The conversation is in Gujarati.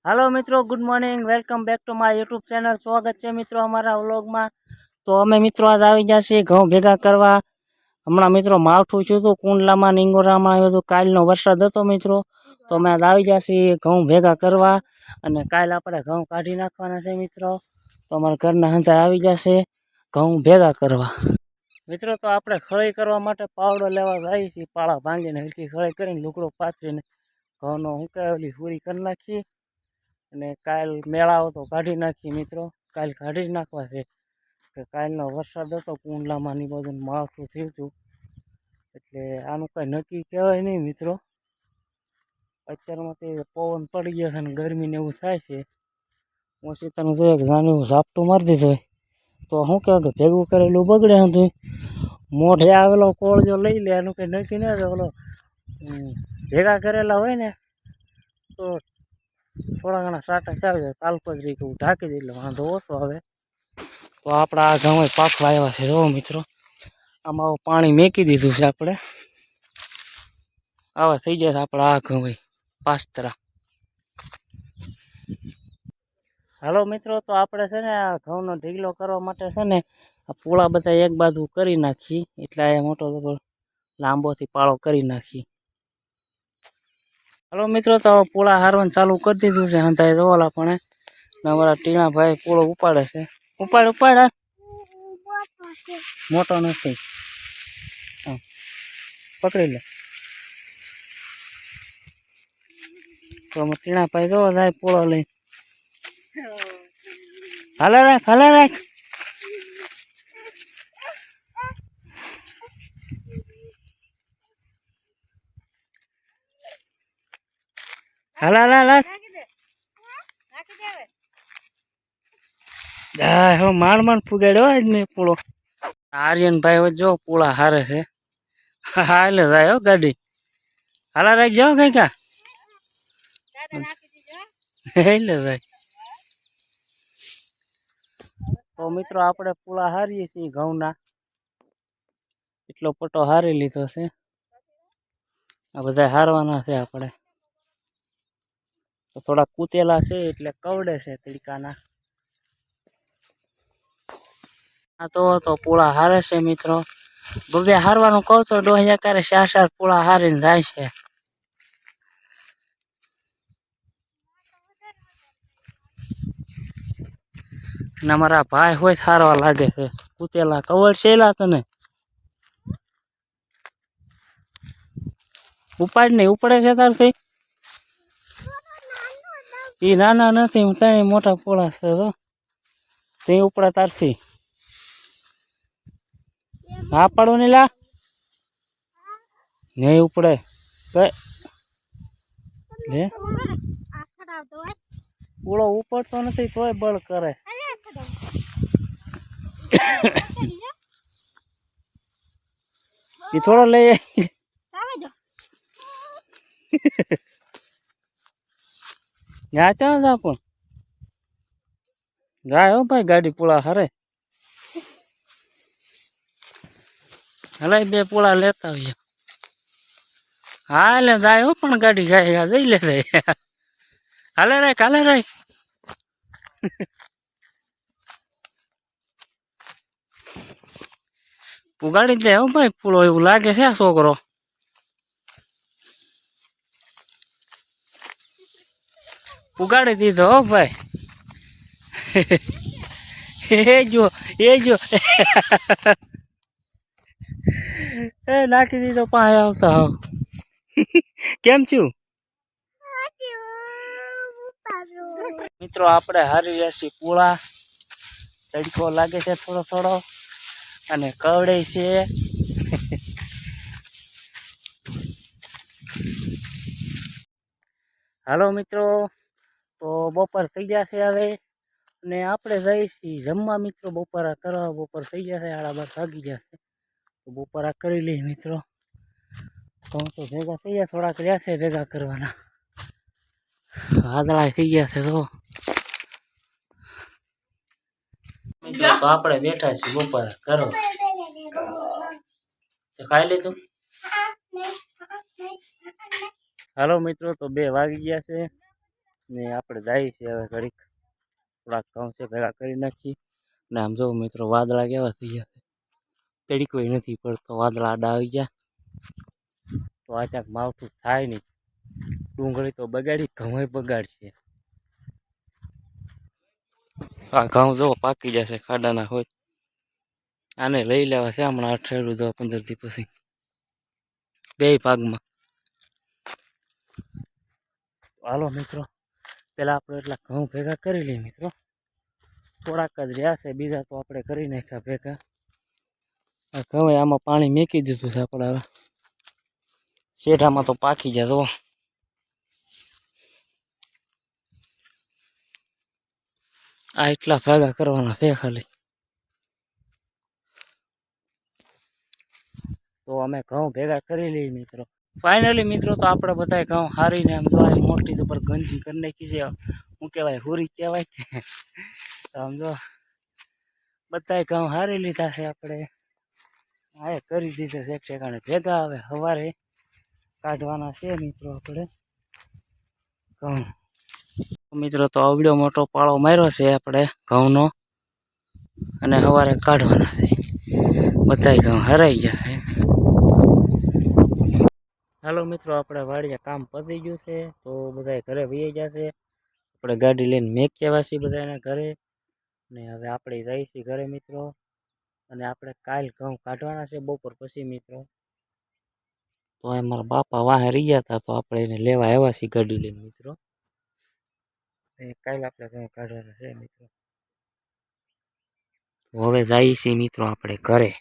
हेलो मित्रों, good morning. Welcome back to my YouTube channel. स्वागत है मित्रों अमरा व्लॉग में। तो अमे मित्रों आज आई जैसे घઉં भेगा करवा। हमणा मित्रों मावठું છું તો કુંડલામાં નિંગોરામાં આવ્યો તો કાલનો વરસાદ હતો मित्रों। तो અમે આજ આવી જશે ઘઉં ભેગા કરવા અને કાલ આપણે ઘઉં કાઢી નાખવાના છે मित्रों। तो અમારા ઘરના હંધા આવી જશે ઘઉં ભેગા કરવા मित्रों। तो આપણે ખળી કરવા માટે પાવડો લેવા જઈએ છીએ। પાળા ભાંગીને હલકી ખળી કરીને લુગડો પાથરીને ઘઉંનો હુંકાયેલી પૂરી કરી નાખી અને કાલ મેળાઓ તો કાઢી નાખી मित्रों। काल काढ़ी ज नाखवा छे કે કાલનો વરસાદ હતો કુંડલામાં ની બધું માવઠું થયું હતું એટલે આનું કઈ નક્કી કહેવાય નહીં मित्रों। અત્યારમાં તે પવન પડી ગયો છે અને ગરમી ને એવું થાય છે। ઓછી તને જોઈએ કે નાનું ઝાપટું મારી દીધું તો શું કહેવાય કે ભેગું કરેલું બગડે હતું। મોઢે આવેલો કોળ જો લઈ લે એનું કંઈ નક્કી ન હોય। ઓલો ભેગા કરેલા હોય ને તો થોડા ઘણા સાટા ચાવી જાય। તાલપત્રી કે ઢાંકી દે એટલે વાંધો ઓછો આવે। તો આપણા આ ઘઉં પાકવા આવ્યા છે જો मित्रों। આમાં પાણી મેકી દીધું છે આપણે। આવા થઈ જાય આપણા આ ઘઉં પાસ્તરા। હાલો मित्रों, तो આપણે છે ને આ ઘઉંનો ઢીગલો કરવા માટે છે ને આ પૂળા બધા એક બાજુ કરી નાખી એટલે આ મોટો લાંબોથી પાળો કરી નાખી। हेलो मित्रों, तो पूळा हारवन चालू कर दीधुं छे। हंताए जोवाला पण नवरा टीना भाई पूळो उपाड़े छे। उपाड़ उपाड़ मोटो नथी पकड़ी ले। तो टीना भाई जो जाए पूळो लई हाले राख हाले राख। हाल हाल हाल हो मार मार फुगाड्यो आज ने पूळो। आर्यन भाई हो जो पूळा हारे छे हाले जाए हो गाड़ी हाल राख जाओ कई का ले भाई। तो मित्रों આપણે પૂળા હારીએ છીએ ઘઉંના એટલો પટો હારી લીધો છે। આ બધા હારવાના છે આપણે। તો થોડા કૂતેલા છે એટલે કવડે છે તડકાના। આ તો પૂળા હારે છે मित्रों। બબે હારવાનું કહું તો ડોહિયા કરે 4 પૂળા હારીને જાય છે। ને અમારા ભાઈ હોય હારવા લાગે છે કૂતેલા કવડ છેલા તને ઉપાડ નહીં ઉપડે છે તારથી એ નાના નથી ત્રણે મોટા પૂળા છે તો તે ઉપડે તારથી હા પાડો ને લા નહીં ઉપડે લે પૂળો ઉપડતો નથી તોય બળ કરે। એ થોડો લઈ ત્યાં જા પણ જાય હો ભાઈ ગાડી પૂળા હારે। હલાઈ બે પૂળા લેતા આવીએ। હા લે જાય હો પણ ગાડી જાય જઈ લે હાલે રાખ હાલે રાખ। પુગાડી દે હો ભાઈ પૂળો એવું લાગે છે આ છોકરો। પુગાડી દીધો હો ભાઈ એ જો એ નાખી દીધો પાસે આવતા હોવ કેમ છું मित्रों। આપણે હારી રહ્યા છીએ પૂળા। તડકો લાગે છે થોડો થોડો અને કવડે છે। હાલો मित्रों, तो बपोर थी जैसे हवे ने आपणे जई छी जमवा मित्रों। बपोरा करवा बपोर थी जैसे 12:30 वागी जशे तो बपोरा करी ली मित्रों। तो भेगा थी गया थोड़ा रह्या भेगा करवाना। वादळा थी गया छे तो मित्रों। तो आपणे बैठा छी बपोरा करवा तो खाई लीधुं। हेलो मित्रों, तो 2 वागी गया छे ને આપણે જાય છે હવે ઘડીક થોડાક ઘઉં છે ભેગા કરી નાખી. ને આમ જો મિત્રો વાદળા કેવા થઈ ગયા છે, તડકોય નથી પડતો, વાદળા આડા આવી ગયા. તો આ ક્યાંક માવઠું થાય નહીં. ડુંગળી તો બગાડી, ઘઉં બગાડશે. આ ઘઉં જો પાકી જશે, ખાડાના હોય. આને લઈ લેવા છે હમણાં અઠવાડિયું જો 15 દી પછી, બે ભાગમાં. હાલો મિત્રો, પેલા આપણે એટલા ઘઉં ભેગા કરી લઈએ મિત્રો. થોડાક જ રહ્યા છે, બીજા તો આપણે કરી નાખ્યા ભેગા. ઘઉં આમાં પાણી મેકી દીધું છે આપણે. હવે શેઢામાં તો પાકી જાય તો આ એટલા ભેગા કરવાના છે ખાલી. તો અમે ઘઉં ભેગા કરી લઈએ મિત્રો. ફાઇનલી મિત્રો તો આપણે બધા ઘઉં હારીને આમ જો મોટી ઉપર ગંજી કરી નાખી છે. શું કહેવાય, હુરી કહેવાય. તો આમ જો બધા ઘઉં હારી લીધા છે આપણે. હા, કરી દીધા છે એક ઠેકાણે ભેગા. હવે સવારે કાઢવાના છે મિત્રો આપણે ઘઉં. મિત્રો તો આવડો મોટો પાળો માર્યો છે આપણે ઘઉંનો, અને સવારે કાઢવાના છે. બધા ઘઉં હરાઈ ગયા છે. હાલો મિત્રો, આપણે વાડીએ કામ પતી ગયું છે, તો બધા ઘરે વહી ગયા છે. આપણે ગાડી લઈને મેક્યા વાસી બધાને ઘરે. ને હવે આપણે જઈએ છીએ ઘરે મિત્રો. અને આપણે કાલ ઘઉં કાઢવાના છે બપોર પછી મિત્રો. તો મારા બાપા વાહે રહી ગયા હતા, તો આપણે એને લેવા આવ્યા છીએ ગાડી લઈને મિત્રો. કાલે આપણે ઘઉં કાઢવાના છે મિત્રો. હવે જઈએ છીએ મિત્રો આપણે ઘરે.